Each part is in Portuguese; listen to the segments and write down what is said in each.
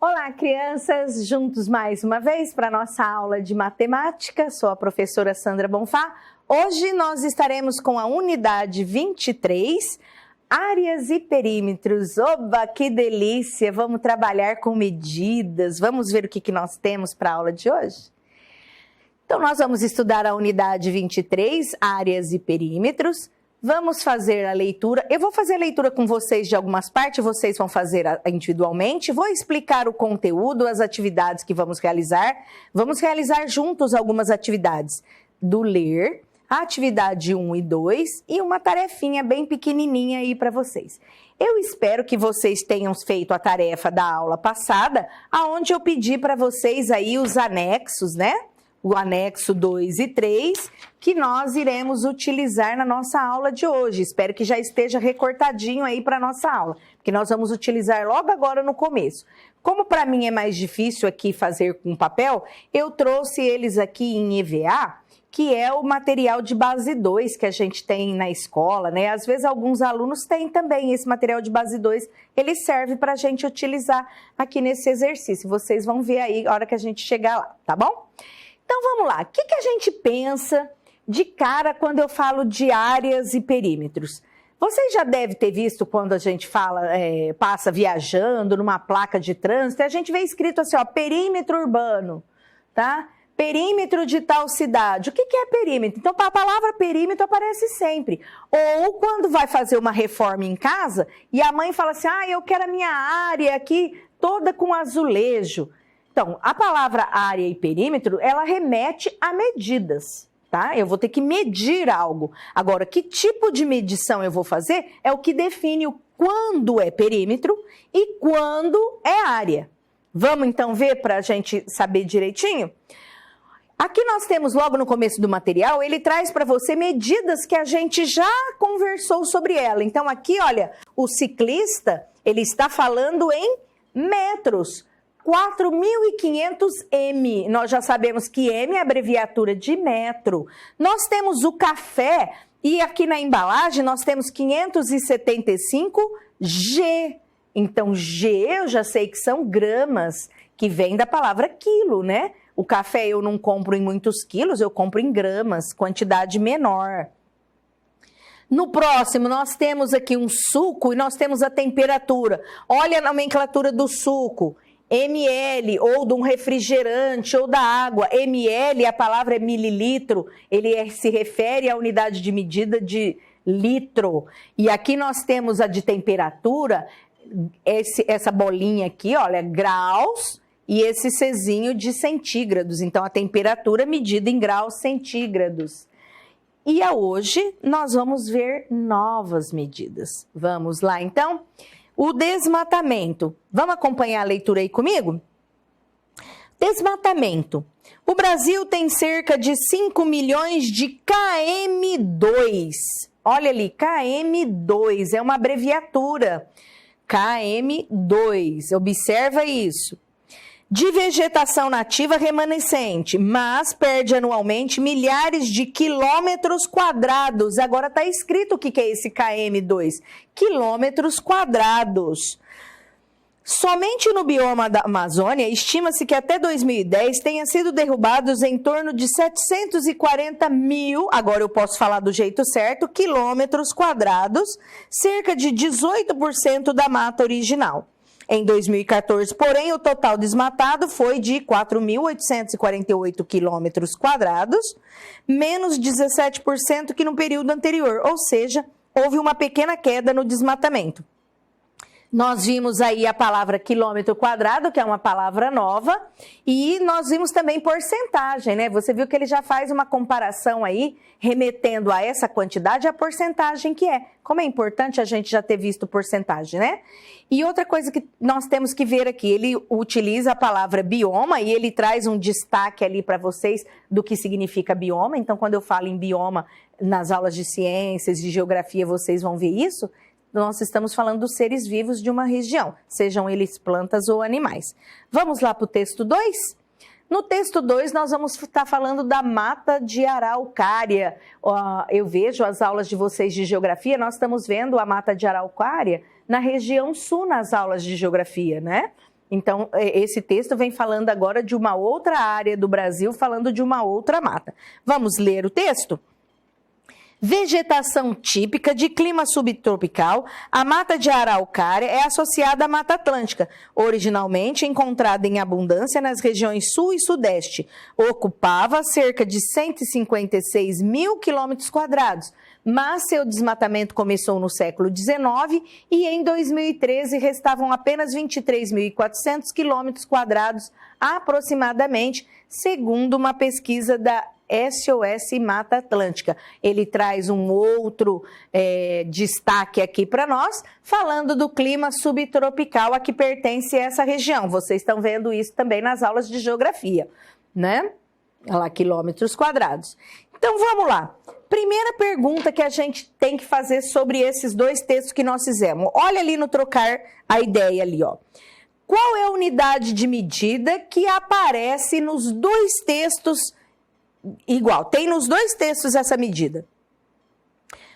Olá, crianças! Juntos mais uma vez para a nossa aula de matemática. Sou a professora Sandra Bonfá. Hoje nós estaremos com a unidade 23, áreas e perímetros. Oba, que delícia! Vamos trabalhar com medidas. Vamos ver o que nós temos para a aula de hoje? Então, nós vamos estudar a unidade 23, áreas e perímetros. Vamos fazer a leitura. Eu vou fazer a leitura com vocês de algumas partes, vocês vão fazer individualmente. Vou explicar o conteúdo, as atividades que vamos realizar. Vamos realizar juntos algumas atividades do ler, a atividade 1 e 2 e uma tarefinha bem pequenininha aí para vocês. Eu espero que vocês tenham feito a tarefa da aula passada, aonde eu pedi para vocês aí os anexos, né? O anexo 2 e 3, que nós iremos utilizar na nossa aula de hoje. Espero que já esteja recortadinho aí para a nossa aula, porque nós vamos utilizar logo agora no começo. Como para mim é mais difícil aqui fazer com papel, eu trouxe eles aqui em EVA, que é o material de base 2 que a gente tem na escola, né? Às vezes alguns alunos têm também esse material de base 2, ele serve para a gente utilizar aqui nesse exercício. Vocês vão ver aí a hora que a gente chegar lá, tá bom? Então, vamos lá. O que a gente pensa de cara quando eu falo de áreas e perímetros? Vocês já devem ter visto quando a gente fala, passa viajando numa placa de trânsito, a gente vê escrito assim, ó, perímetro urbano, tá? Perímetro de tal cidade. O que é perímetro? Então, a palavra perímetro aparece sempre. Ou quando vai fazer uma reforma em casa e a mãe fala assim, eu quero a minha área aqui toda com azulejo. Então, a palavra área e perímetro, ela remete a medidas, tá? Eu vou ter que medir algo. Agora, que tipo de medição eu vou fazer é o que define o quando é perímetro e quando é área. Vamos então ver para a gente saber direitinho? Aqui nós temos logo no começo do material, ele traz para você medidas que a gente já conversou sobre ela. Então aqui, olha, o ciclista, ele está falando em metros. 4.500 M, nós já sabemos que M é a abreviatura de metro. Nós temos o café e aqui na embalagem nós temos 575 G. Então G eu já sei que são gramas, que vem da palavra quilo, né? O café eu não compro em muitos quilos, eu compro em gramas, quantidade menor. No próximo, nós temos aqui um suco e nós temos a temperatura. Olha a nomenclatura do suco. ml, ou de um refrigerante, ou da água. ml, a palavra é mililitro, ele se refere à unidade de medida de litro. E aqui nós temos a de temperatura, essa bolinha aqui, olha, graus, e esse Czinho de centígrados. Então, a temperatura medida em graus centígrados. E hoje nós vamos ver novas medidas. Vamos lá, então? O desmatamento. Vamos acompanhar a leitura aí comigo? Desmatamento. O Brasil tem cerca de 5 milhões de km2. Olha ali, km2 é uma abreviatura. km2, observa isso. De vegetação nativa remanescente, mas perde anualmente milhares de quilômetros quadrados. Agora está escrito o que é esse km2, quilômetros quadrados. Somente no bioma da Amazônia, estima-se que até 2010 tenha sido derrubados em torno de 740 mil, agora eu posso falar do jeito certo, quilômetros quadrados, cerca de 18% da mata original. Em 2014, porém, o total desmatado foi de 4.848 quilômetros quadrados, menos 17% que no período anterior, ou seja, houve uma pequena queda no desmatamento. Nós vimos aí a palavra quilômetro quadrado, que é uma palavra nova, e nós vimos também porcentagem, né? Você viu que ele já faz uma comparação aí, remetendo a essa quantidade, a porcentagem que é. Como é importante a gente já ter visto porcentagem, né? E outra coisa que nós temos que ver aqui, ele utiliza a palavra bioma e ele traz um destaque ali para vocês do que significa bioma. Então, quando eu falo em bioma, nas aulas de ciências, de geografia, vocês vão ver isso. Nós estamos falando dos seres vivos de uma região, sejam eles plantas ou animais. Vamos lá para o texto 2? No texto 2, nós vamos estar falando da mata de araucária. Eu vejo as aulas de vocês de geografia, nós estamos vendo a mata de araucária na região sul nas aulas de geografia, né? Então, esse texto vem falando agora de uma outra área do Brasil, falando de uma outra mata. Vamos ler o texto? Vegetação típica de clima subtropical, a mata de araucária é associada à Mata Atlântica, originalmente encontrada em abundância nas regiões sul e sudeste. Ocupava cerca de 156 mil quilômetros quadrados, mas seu desmatamento começou no século XIX e em 2013 restavam apenas 23.400 quilômetros quadrados aproximadamente, segundo uma pesquisa da SOS Mata Atlântica. Ele traz um outro destaque aqui para nós, falando do clima subtropical a que pertence essa região. Vocês estão vendo isso também nas aulas de geografia, né? Olha lá, quilômetros quadrados. Então, vamos lá. Primeira pergunta que a gente tem que fazer sobre esses dois textos que nós fizemos. Olha ali no trocar a ideia ali, ó. Qual é a unidade de medida que aparece nos dois textos igual? Tem nos dois textos essa medida.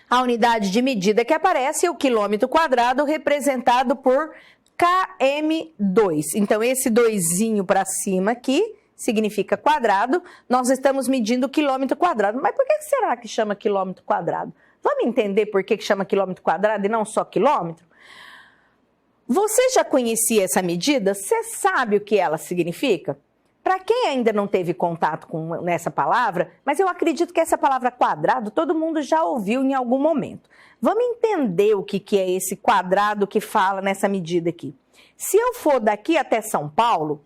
A unidade de medida que aparece é o quilômetro quadrado, representado por km2. Então, esse doisinho para cima aqui significa quadrado. Nós estamos medindo quilômetro quadrado. Mas por que será que chama quilômetro quadrado? Vamos entender por que chama quilômetro quadrado e não só quilômetro? Você já conhecia essa medida? Você sabe o que ela significa? Para quem ainda não teve contato com essa palavra, mas eu acredito que essa palavra quadrado todo mundo já ouviu em algum momento. Vamos entender o que é esse quadrado que fala nessa medida aqui. Se eu for daqui até São Paulo,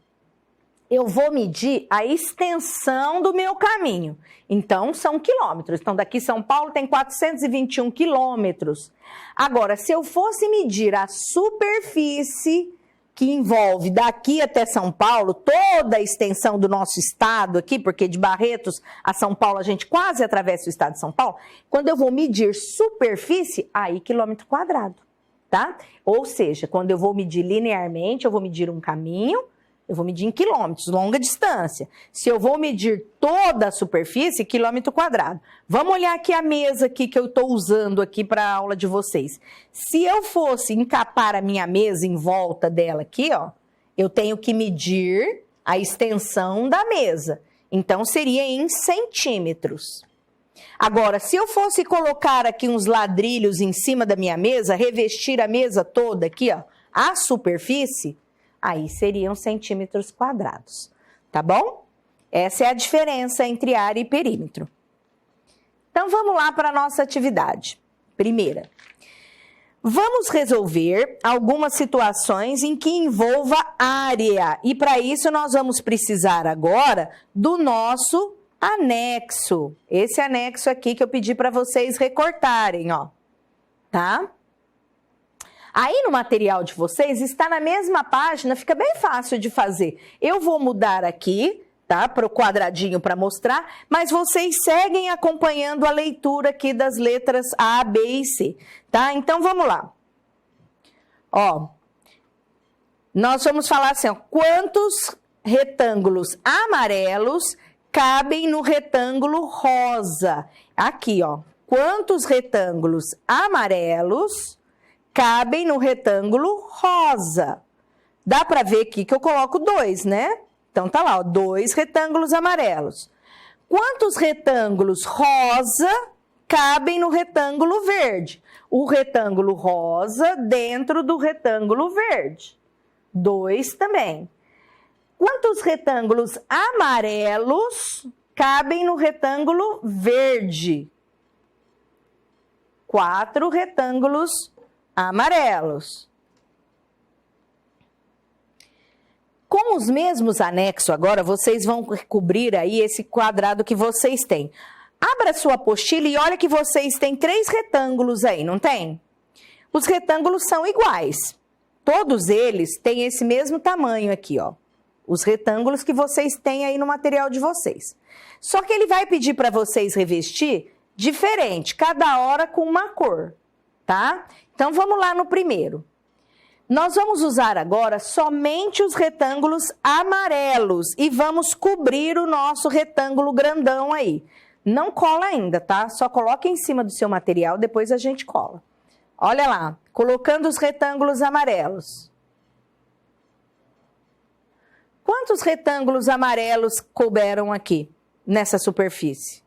eu vou medir a extensão do meu caminho. Então, são quilômetros. Então, daqui São Paulo tem 421 quilômetros. Agora, se eu fosse medir a superfície que envolve daqui até São Paulo, toda a extensão do nosso estado aqui, porque de Barretos a São Paulo a gente quase atravessa o estado de São Paulo, quando eu vou medir superfície, aí quilômetro quadrado, tá? Ou seja, quando eu vou medir linearmente, eu vou medir um caminho, eu vou medir em quilômetros, longa distância. Se eu vou medir toda a superfície, quilômetro quadrado. Vamos olhar aqui a mesa aqui que eu estou usando aqui para a aula de vocês. Se eu fosse encapar a minha mesa em volta dela aqui, ó, eu tenho que medir a extensão da mesa. Então, seria em centímetros. Agora, se eu fosse colocar aqui uns ladrilhos em cima da minha mesa, revestir a mesa toda aqui, ó, a superfície, aí seriam centímetros quadrados, tá bom? Essa é a diferença entre área e perímetro. Então, vamos lá para a nossa atividade. Primeira, vamos resolver algumas situações em que envolva área. E para isso, nós vamos precisar agora do nosso anexo. Esse anexo aqui que eu pedi para vocês recortarem, ó, tá? Aí no material de vocês, está na mesma página, fica bem fácil de fazer. Eu vou mudar aqui, tá? Para o quadradinho para mostrar, mas vocês seguem acompanhando a leitura aqui das letras A, B e C, tá? Então vamos lá. Ó, nós vamos falar assim, ó, quantos retângulos amarelos cabem no retângulo rosa? Aqui, ó, quantos retângulos amarelos cabem no retângulo rosa? Dá para ver aqui que eu coloco 2, né? Então, tá lá, ó, 2 retângulos amarelos. Quantos retângulos rosa cabem no retângulo verde? O retângulo rosa dentro do retângulo verde. 2 também. Quantos retângulos amarelos cabem no retângulo verde? 4 retângulos amarelos. Com os mesmos anexos agora, vocês vão cobrir aí esse quadrado que vocês têm. Abra sua apostila e olha que vocês têm 3 retângulos aí, não tem? Os retângulos são iguais. Todos eles têm esse mesmo tamanho aqui, ó. Os retângulos que vocês têm aí no material de vocês. Só que ele vai pedir para vocês revestir diferente, cada hora com uma cor, tá? Então, vamos lá no primeiro. Nós vamos usar agora somente os retângulos amarelos e vamos cobrir o nosso retângulo grandão aí. Não cola ainda, tá? Só coloca em cima do seu material, depois a gente cola. Olha lá, colocando os retângulos amarelos. Quantos retângulos amarelos couberam aqui, nessa superfície?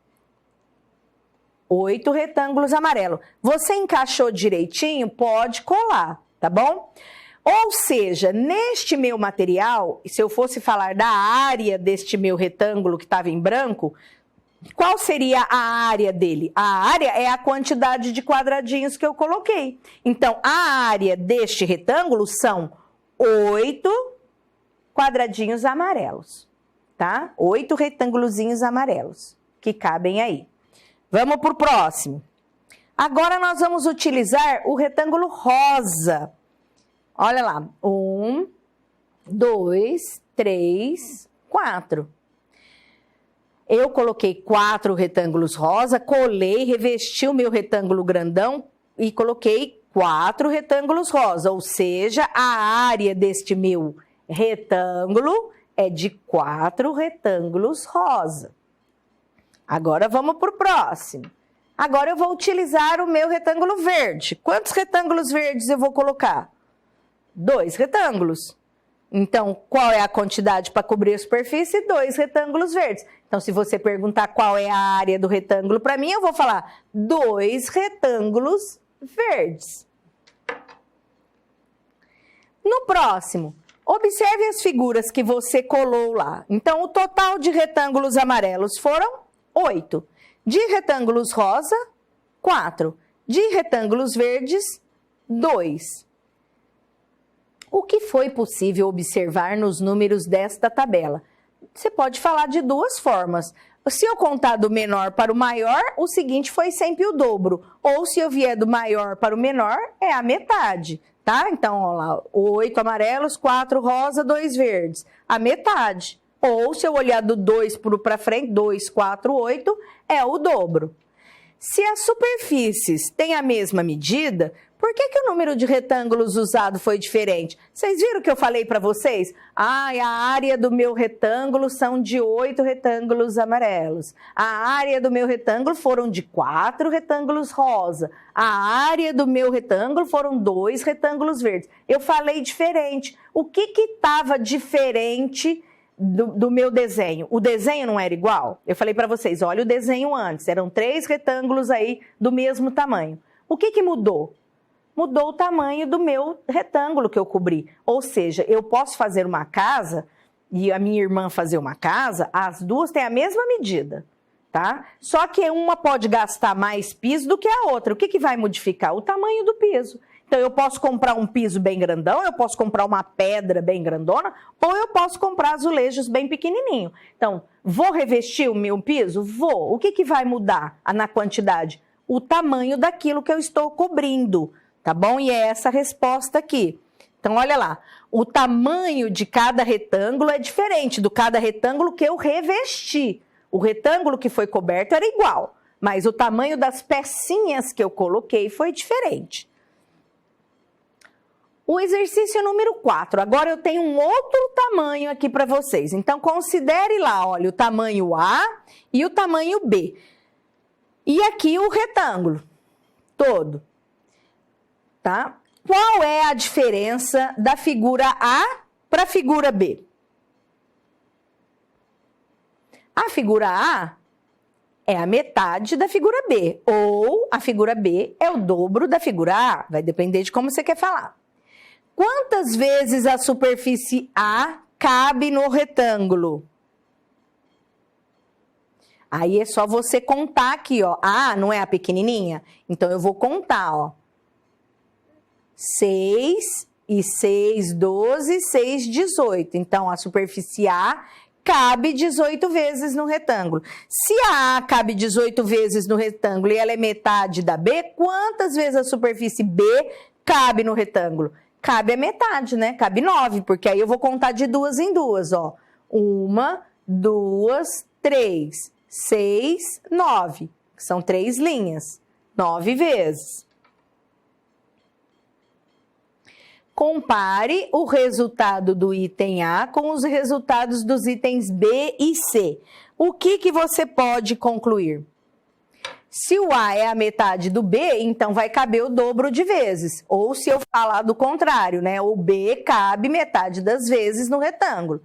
8 retângulos amarelos. Você encaixou direitinho? Pode colar, tá bom? Ou seja, neste meu material, se eu fosse falar da área deste meu retângulo que estava em branco, qual seria a área dele? A área é a quantidade de quadradinhos que eu coloquei. Então, a área deste retângulo são 8 quadradinhos amarelos, tá? 8 retângulozinhos amarelos que cabem aí. Vamos para o próximo. Agora nós vamos utilizar o retângulo rosa. Olha lá. 1, 2, 3, 4. Eu coloquei 4 retângulos rosa, colei, revesti o meu retângulo grandão e coloquei 4 retângulos rosa. Ou seja, a área deste meu retângulo é de 4 retângulos rosa. Agora vamos para o próximo. Agora eu vou utilizar o meu retângulo verde. Quantos retângulos verdes eu vou colocar? 2 retângulos. Então, qual é a quantidade para cobrir a superfície? 2 retângulos verdes. Então, se você perguntar qual é a área do retângulo para mim, eu vou falar 2 retângulos verdes. No próximo, observe as figuras que você colou lá. Então, o total de retângulos amarelos foram 8. De retângulos rosa, 4. De retângulos verdes, 2. O que foi possível observar nos números desta tabela? Você pode falar de duas formas. Se eu contar do menor para o maior, o seguinte foi sempre o dobro. Ou se eu vier do maior para o menor, é a metade, tá? Então, olha lá, 8 amarelos, 4 rosa, 2 verdes. A metade. Ou, se eu olhar do 2 para frente, 2, 4, 8, é o dobro. Se as superfícies têm a mesma medida, por que o número de retângulos usado foi diferente? Vocês viram o que eu falei para vocês? A área do meu retângulo são de 8 retângulos amarelos. A área do meu retângulo foram de 4 retângulos rosa. A área do meu retângulo foram 2 retângulos verdes. Eu falei diferente. O que estava diferente do meu desenho? O desenho não era igual? Eu falei para vocês, olha o desenho antes, eram 3 retângulos aí do mesmo tamanho. O que mudou? Mudou o tamanho do meu retângulo que eu cobri. Ou seja, eu posso fazer uma casa e a minha irmã fazer uma casa, as duas têm a mesma medida, tá? Só que uma pode gastar mais piso do que a outra. O que vai modificar? O tamanho do piso. Então, eu posso comprar um piso bem grandão, eu posso comprar uma pedra bem grandona, ou eu posso comprar azulejos bem pequenininho. Então, vou revestir o meu piso? Vou. O que vai mudar na quantidade? O tamanho daquilo que eu estou cobrindo, tá bom? E é essa a resposta aqui. Então, olha lá. O tamanho de cada retângulo é diferente do cada retângulo que eu revesti. O retângulo que foi coberto era igual, mas o tamanho das pecinhas que eu coloquei foi diferente. O exercício número 4. Agora eu tenho um outro tamanho aqui para vocês. Então, considere lá, olha, o tamanho A e o tamanho B. E aqui o retângulo todo, tá? Qual é a diferença da figura A para a figura B? A figura A é a metade da figura B, ou a figura B é o dobro da figura A. Vai depender de como você quer falar. Quantas vezes a superfície A cabe no retângulo? Aí é só você contar aqui, ó. A não é a pequenininha? Então, eu vou contar, ó. 6 e 6, 12, 6, 18. Então, a superfície A cabe 18 vezes no retângulo. Se a A cabe 18 vezes no retângulo e ela é metade da B, quantas vezes a superfície B cabe no retângulo? Cabe a metade, né? Cabe 9, porque aí eu vou contar de 2 em 2, ó. 1, 2, 3, 6, 9. São 3 linhas. 9 vezes. Compare o resultado do item A com os resultados dos itens B e C. O que você pode concluir? Se o A é a metade do B, então vai caber o dobro de vezes. Ou se eu falar do contrário, né? O B cabe metade das vezes no retângulo.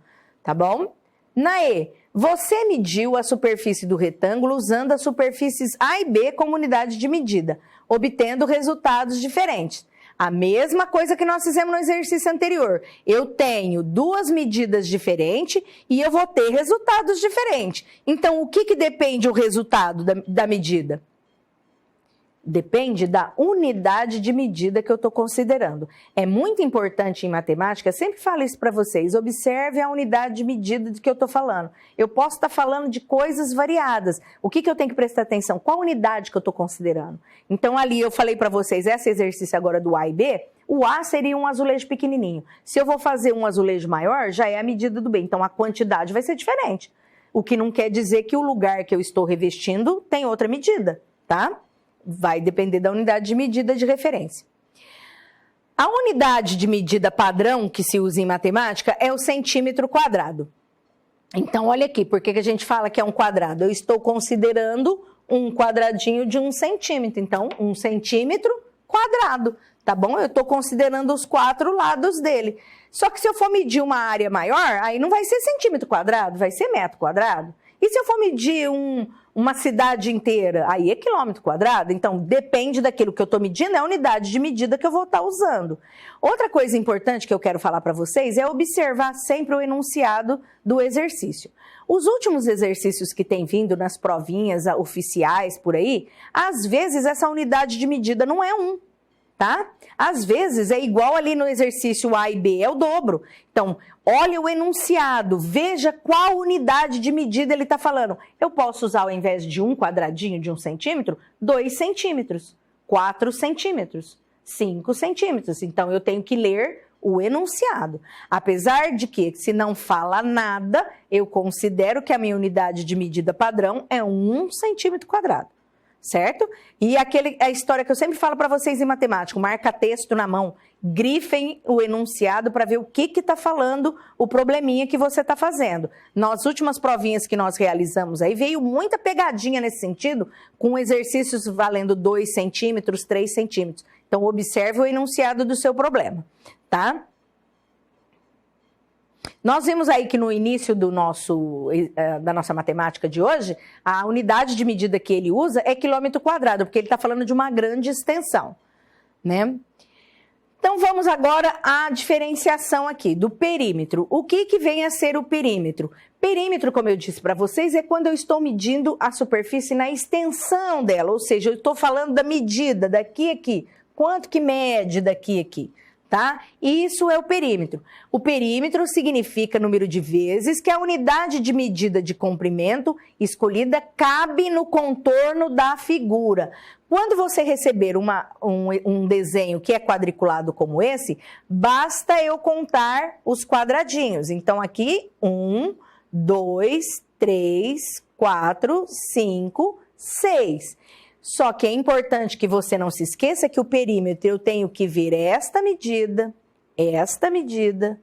tá bom? Na E, você mediu a superfície do retângulo usando as superfícies A e B como unidade de medida, obtendo resultados diferentes. A mesma coisa que nós fizemos no exercício anterior. Eu tenho duas medidas diferentes e eu vou ter resultados diferentes. Então, o que depende o resultado da medida? Depende da unidade de medida que eu estou considerando. É muito importante em matemática, sempre falo isso para vocês, observe a unidade de medida de que eu estou falando. Eu posso estar falando de coisas variadas. O que eu tenho que prestar atenção? Qual unidade que eu estou considerando? Então ali eu falei para vocês, esse exercício agora do A e B, o A seria um azulejo pequenininho. Se eu vou fazer um azulejo maior, já é a medida do B, então a quantidade vai ser diferente. O que não quer dizer que o lugar que eu estou revestindo tem outra medida, tá? Vai depender da unidade de medida de referência. A unidade de medida padrão que se usa em matemática é o centímetro quadrado. Então, olha aqui, por que a gente fala que é um quadrado? Eu estou considerando um quadradinho de 1 centímetro. Então, 1 centímetro quadrado, tá bom? Eu estou considerando os 4 lados dele. Só que se eu for medir uma área maior, aí não vai ser centímetro quadrado, vai ser metro quadrado. E se eu for medir uma cidade inteira, aí é quilômetro quadrado? Então, depende daquilo que eu estou medindo, é a unidade de medida que eu vou estar usando. Outra coisa importante que eu quero falar para vocês é observar sempre o enunciado do exercício. Os últimos exercícios que têm vindo nas provinhas oficiais por aí, às vezes essa unidade de medida não é 1. Tá? Às vezes é igual ali no exercício A e B, é o dobro. Então, olha o enunciado, veja qual unidade de medida ele está falando. Eu posso usar, ao invés de um quadradinho de 1 centímetro, 2 centímetros, 4 centímetros, 5 centímetros. Então, eu tenho que ler o enunciado. Apesar de que, se não fala nada, eu considero que a minha unidade de medida padrão é 1 centímetro quadrado. Certo? E a história que eu sempre falo para vocês em matemática, marca texto na mão, grifem o enunciado para ver o que está falando o probleminha que você está fazendo. Nas últimas provinhas que nós realizamos aí, veio muita pegadinha nesse sentido, com exercícios valendo 2 centímetros, 3 centímetros. Então, observe o enunciado do seu problema, tá? Nós vimos aí que no início da nossa matemática de hoje, a unidade de medida que ele usa é quilômetro quadrado, porque ele está falando de uma grande extensão, né? Então, vamos agora à diferenciação aqui do perímetro. O que vem a ser o perímetro? Perímetro, como eu disse para vocês, é quando eu estou medindo a superfície na extensão dela, ou seja, eu estou falando da medida daqui a aqui. Quanto que mede daqui a aqui? Tá? E isso é o perímetro. O perímetro significa número de vezes que a unidade de medida de comprimento escolhida cabe no contorno da figura. Quando você receber um desenho que é quadriculado como esse, basta eu contar os quadradinhos. Então, aqui, 1, 2, 3, 4, 5, 6. Só que é importante que você não se esqueça que o perímetro eu tenho que ver esta medida, esta medida,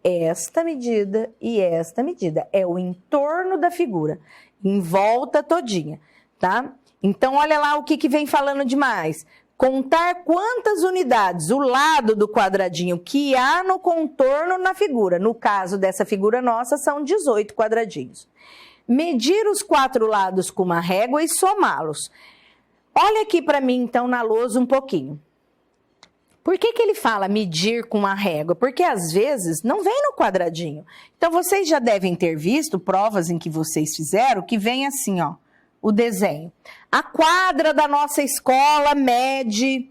esta medida e esta medida. É o entorno da figura, em volta todinha, tá? Então, olha lá o que vem falando demais. Contar quantas unidades, o lado do quadradinho que há no contorno na figura. No caso dessa figura nossa, são 18 quadradinhos. Medir os 4 lados com uma régua e somá-los. Olha aqui para mim, então, na lousa um pouquinho. Por que ele fala medir com uma régua? Porque, às vezes, não vem no quadradinho. Então, vocês já devem ter visto provas em que vocês fizeram que vem assim, ó, o desenho. A quadra da nossa escola mede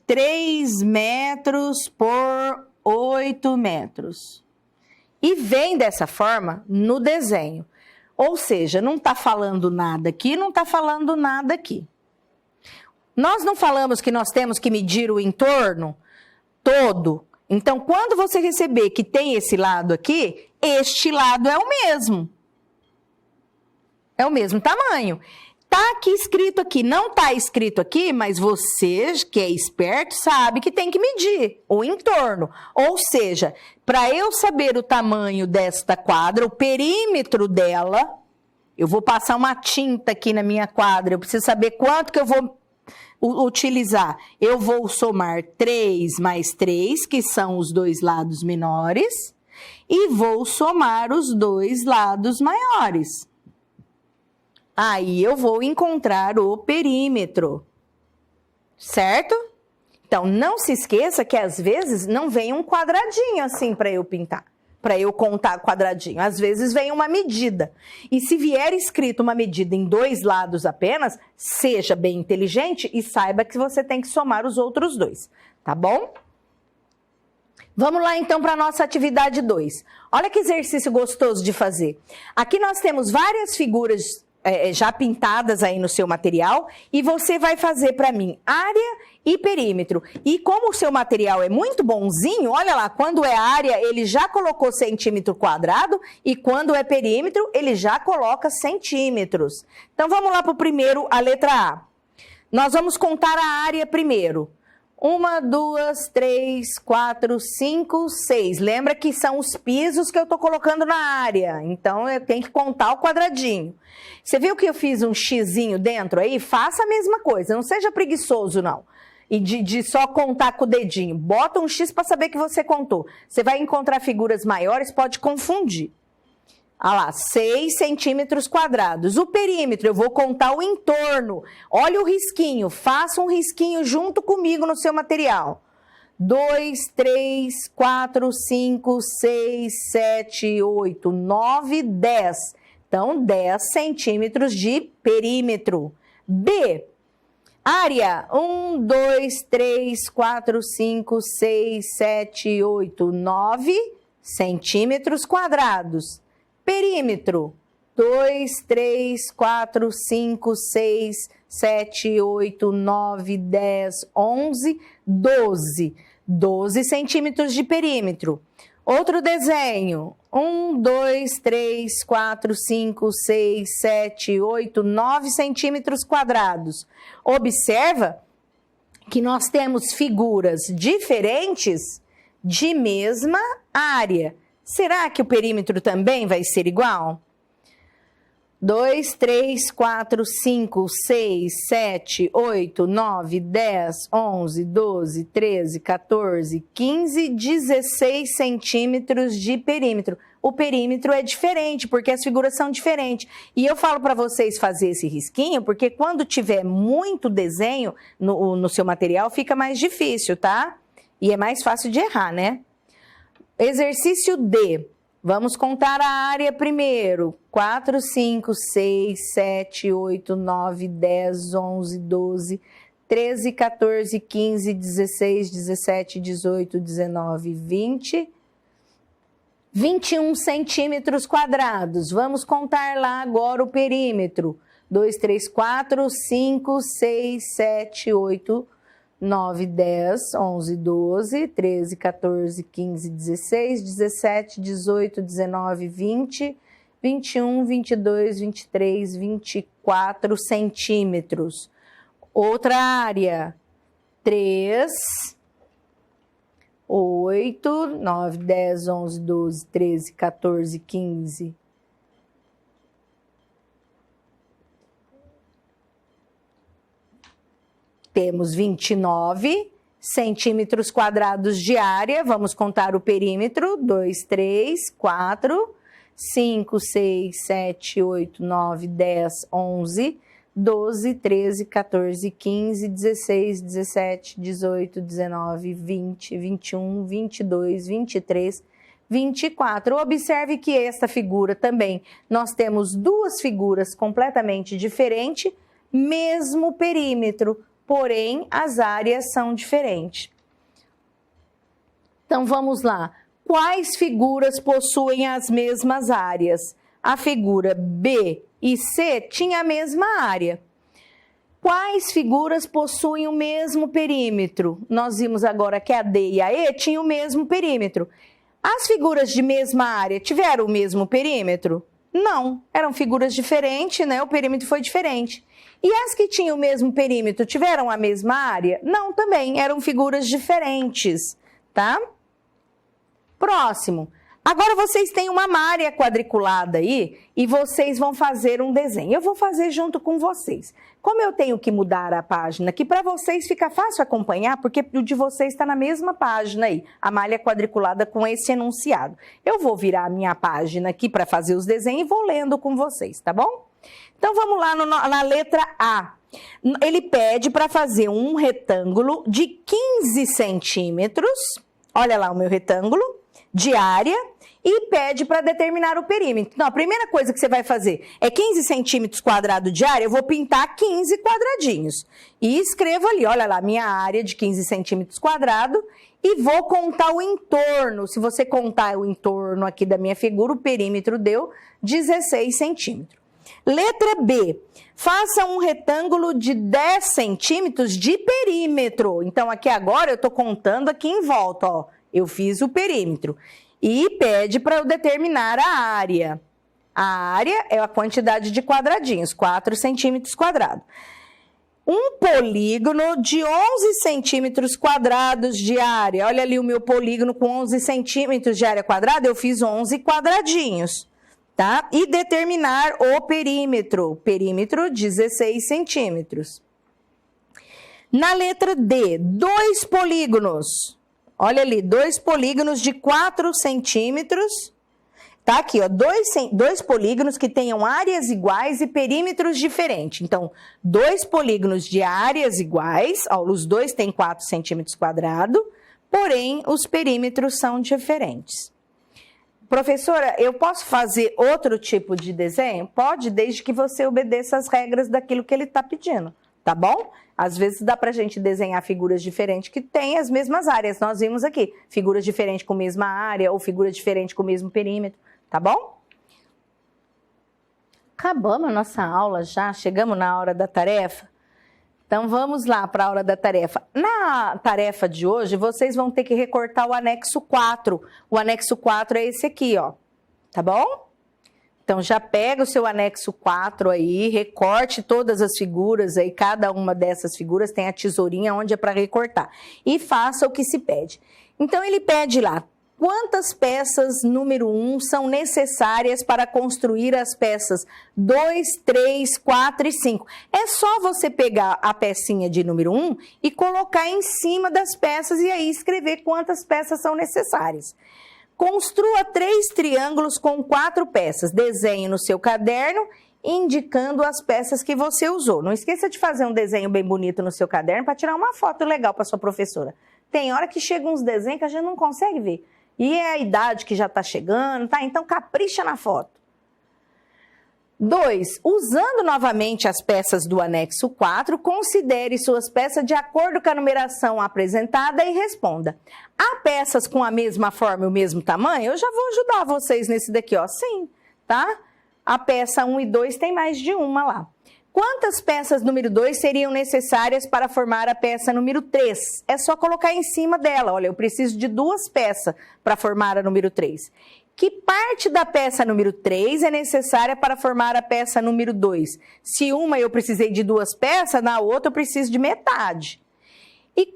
3 metros por 8 metros. E vem dessa forma no desenho. Ou seja, não está falando nada aqui, não está falando nada aqui. Nós não falamos que nós temos que medir o entorno todo. Então, quando você receber que tem esse lado aqui, este lado é o mesmo. É o mesmo tamanho. Está aqui escrito aqui, não está escrito aqui, mas você que é esperto sabe que tem que medir o entorno. Ou seja, para eu saber o tamanho desta quadra, o perímetro dela, eu vou passar uma tinta aqui na minha quadra, eu preciso saber quanto que eu vou utilizar. Eu vou somar 3 mais 3, que são os 2 lados menores, e vou somar os dois lados maiores. Aí eu vou encontrar o perímetro, certo? Então, não se esqueça que às vezes não vem um quadradinho assim para eu pintar, para eu contar quadradinho. Às vezes vem uma medida. E se vier escrito uma medida em dois lados apenas, seja bem inteligente e saiba que você tem que somar os outros dois, tá bom? Vamos lá então para a nossa atividade 2. Olha que exercício gostoso de fazer. Aqui nós temos várias figuras já pintadas aí no seu material e você vai fazer para mim área e perímetro. E como o seu material é muito bonzinho, olha lá, quando é área ele já colocou centímetro quadrado e quando é perímetro ele já coloca centímetros. Então vamos lá para o primeiro, a letra A. Nós vamos contar a área primeiro. 1, 2, 3, 4, 5, 6. Lembra que são os pisos que eu estou colocando na área. Então, eu tenho que contar o quadradinho. Você viu que eu fiz um xizinho dentro aí? Faça a mesma coisa. Não seja preguiçoso, não. E de só contar com o dedinho. Bota um X para saber que você contou. Você vai encontrar figuras maiores, pode confundir. Olha lá, 6 centímetros quadrados. O perímetro, eu vou contar o entorno. Olha o risquinho, faça um risquinho junto comigo no seu material. 2, 3, 4, 5, 6, 7, 8, 9, 10. Então, 10 centímetros de perímetro. B, área, 1, 2, 3, 4, 5, 6, 7, 8, 9 centímetros quadrados. Perímetro, 2, 3, 4, 5, 6, 7, 8, 9, 10, 11, 12. 12 centímetros de perímetro. Outro desenho, 1, 2, 3, 4, 5, 6, 7, 8, 9 centímetros quadrados. Observa que nós temos figuras diferentes de mesma área. Será que o perímetro também vai ser igual? 2, 3, 4, 5, 6, 7, 8, 9, 10, 11, 12, 13, 14, 15, 16 centímetros de perímetro. O perímetro é diferente, porque as figuras são diferentes. E eu falo para vocês fazer esse risquinho, porque quando tiver muito desenho no seu material, fica mais difícil, tá? E é mais fácil de errar, né? Exercício D. Vamos contar a área primeiro. 4, 5, 6, 7, 8, 9, 10, 11, 12, 13, 14, 15, 16, 17, 18, 19, 20, 21 centímetros quadrados. Vamos contar lá agora o perímetro. 2, 3, 4, 5, 6, 7, 8, 9, 10, 11, 12, 13, 14, 15, 16, 17, 18, 19, 20, 21, 22, 23, 24 centímetros. Outra área, 3, 8, 9, 10, 11, 12, 13, 14, 15, temos 29 centímetros quadrados de área. Vamos contar o perímetro. 2, 3, 4, 5, 6, 7, 8, 9, 10, 11, 12, 13, 14, 15, 16, 17, 18, 19, 20, 21, 22, 23, 24. Observe que esta figura também, nós temos duas figuras completamente diferentes, mesmo perímetro. Porém, as áreas são diferentes. Então, vamos lá. Quais figuras possuem as mesmas áreas? A figura B e C tinha a mesma área. Quais figuras possuem o mesmo perímetro? Nós vimos agora que a D e a E tinham o mesmo perímetro. As figuras de mesma área tiveram o mesmo perímetro? Não, eram figuras diferentes, né? O perímetro foi diferente. E as que tinham o mesmo perímetro tiveram a mesma área? Não, também, eram figuras diferentes, tá? Próximo, Agora vocês têm uma área quadriculada aí e vocês vão fazer um desenho. Eu vou fazer junto com vocês. Como eu tenho que mudar a página aqui, para vocês fica fácil acompanhar, porque o de vocês está na mesma página aí, a malha quadriculada com esse enunciado. Eu vou virar a minha página aqui para fazer os desenhos e vou lendo com vocês, tá bom? Então vamos lá na letra A. Ele pede para fazer um retângulo de 15 centímetros, olha lá o meu retângulo, de área, e pede para determinar o perímetro. Então, a primeira coisa que você vai fazer é 15 centímetros quadrados de área, eu vou pintar 15 quadradinhos. E escrevo ali, olha lá, minha área de 15 centímetros quadrados, e vou contar o entorno. Se você contar o entorno aqui da minha figura, o perímetro deu 16 centímetros. Letra B, faça um retângulo de 10 centímetros de perímetro. Então, aqui agora eu estou contando aqui em volta, ó. Eu fiz o perímetro. E pede para eu determinar a área. A área é a quantidade de quadradinhos, 4 centímetros quadrados. Um polígono de 11 centímetros quadrados de área. Olha ali o meu polígono com 11 centímetros de área quadrada, eu fiz 11 quadradinhos. Tá? E determinar o perímetro. Perímetro, 16 centímetros. Na letra D, 2 polígonos. Olha ali, 2 polígonos de 4 centímetros. Tá aqui, ó, dois polígonos que tenham áreas iguais e perímetros diferentes. Então, 2 polígonos de áreas iguais, ó, os dois têm 4 centímetros quadrados, porém, os perímetros são diferentes. Professora, eu posso fazer outro tipo de desenho? Pode, desde que você obedeça as regras daquilo que ele está pedindo, tá bom? Às vezes dá pra gente desenhar figuras diferentes que têm as mesmas áreas. Nós vimos aqui, figuras diferentes com a mesma área ou figuras diferentes com o mesmo perímetro, tá bom? Acabamos a nossa aula já, chegamos na hora da tarefa. Então, vamos lá para a hora da tarefa. Na tarefa de hoje, vocês vão ter que recortar o anexo 4. O anexo 4 é esse aqui, ó. Tá bom? Então, já pega o seu anexo 4 aí, recorte todas as figuras aí, cada uma dessas figuras tem a tesourinha onde é para recortar. E faça o que se pede. Então, ele pede lá, quantas peças número 1 são necessárias para construir as peças 2, 3, 4 e 5? É só você pegar a pecinha de número 1 e colocar em cima das peças e aí escrever quantas peças são necessárias. Construa 3 triângulos com 4 peças. Desenhe no seu caderno, indicando as peças que você usou. Não esqueça de fazer um desenho bem bonito no seu caderno para tirar uma foto legal para sua professora. Tem hora que chegam uns desenhos que a gente não consegue ver. E é a idade que já está chegando, tá? Então, capricha na foto. 2. Usando novamente as peças do anexo 4, considere suas peças de acordo com a numeração apresentada e responda. Há peças com a mesma forma e o mesmo tamanho? Eu já vou ajudar vocês nesse daqui, ó. Sim, tá? A peça 1 e 2 tem mais de uma lá. Quantas peças número 2 seriam necessárias para formar a peça número 3? É só colocar em cima dela. Olha, eu preciso de 2 peças para formar a número 3. Que parte da peça número 3 é necessária para formar a peça número 2? Se uma eu precisei de 2 peças, na outra eu preciso de metade. E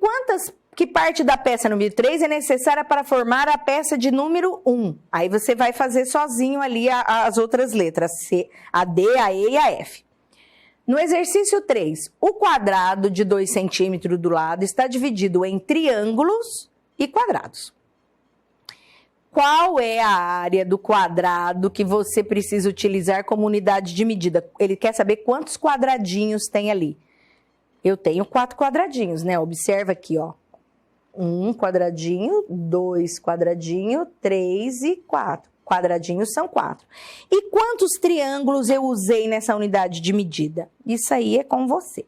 que parte da peça número 3 é necessária para formar a peça de número 1? Aí você vai fazer sozinho ali as outras letras, a D, a E e a F. No exercício 3, o quadrado de 2 centímetros do lado está dividido em triângulos e quadrados. Qual é a área do quadrado que você precisa utilizar como unidade de medida? Ele quer saber quantos quadradinhos tem ali. Eu tenho 4 quadradinhos, né? Observa aqui, ó. 1 quadradinho, 2 quadradinho, 3 e 4. Quadradinhos são 4. E quantos triângulos eu usei nessa unidade de medida? Isso aí é com você.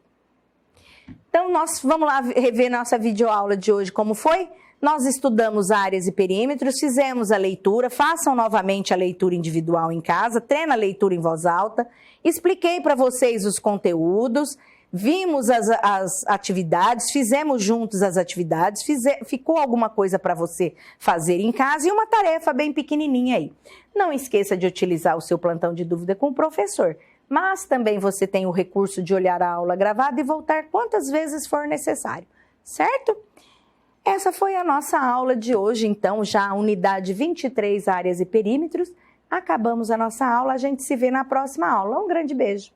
Então, nós vamos lá rever nossa videoaula de hoje, como foi? Nós estudamos áreas e perímetros, fizemos a leitura, façam novamente a leitura individual em casa, treina a leitura em voz alta, expliquei para vocês os conteúdos, vimos as atividades, fizemos juntos as atividades, ficou alguma coisa para você fazer em casa e uma tarefa bem pequenininha aí. Não esqueça de utilizar o seu plantão de dúvida com o professor, mas também você tem o recurso de olhar a aula gravada e voltar quantas vezes for necessário, certo? Essa foi a nossa aula de hoje, então, já a unidade 23, áreas e perímetros. Acabamos a nossa aula, a gente se vê na próxima aula. Um grande beijo!